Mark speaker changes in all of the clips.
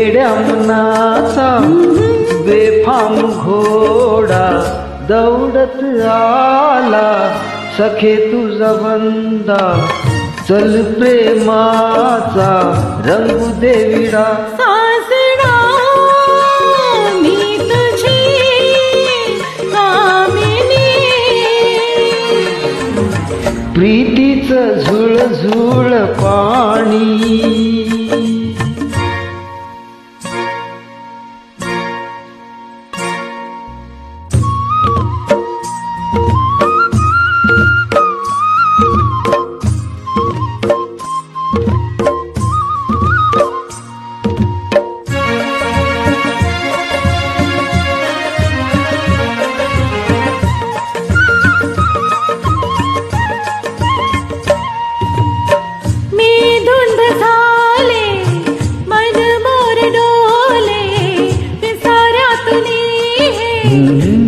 Speaker 1: वेड्या मनाचा बेफाम घोडा दौडत आला, सखे तुझा बंदा चल प्रेमाचा रंगू दे विडा.
Speaker 2: सासरा मी तुझी कामिनी,
Speaker 1: प्रीतीचं झुळझुळ पाणी.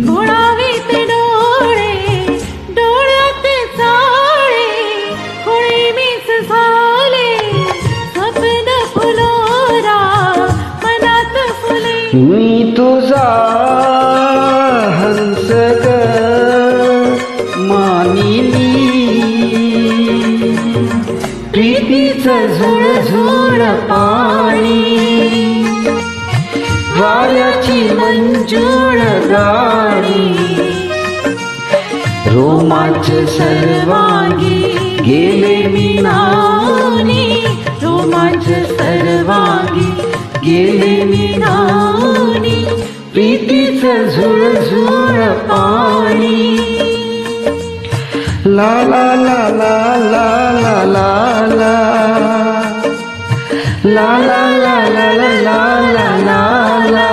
Speaker 2: घोळावीत डोळे डोळ्यात चाळे, होळी मिस झाले स्वप्न फुलोरा मनात फुले.
Speaker 1: मी तुझा हंस ग मानिनी, प्रीतीचं झुळझुळ पाणी. वाऱ्याची मंजूळ गाणी रोमांच सर्वांगी गेले मी नावनी, रोमांच सर्वांगी गेले मी नावनी. प्रीतीचं झुळझुळ पाणी. ला ला ला ला ला ला ला ला ला ला ला ला ला ला ला ला.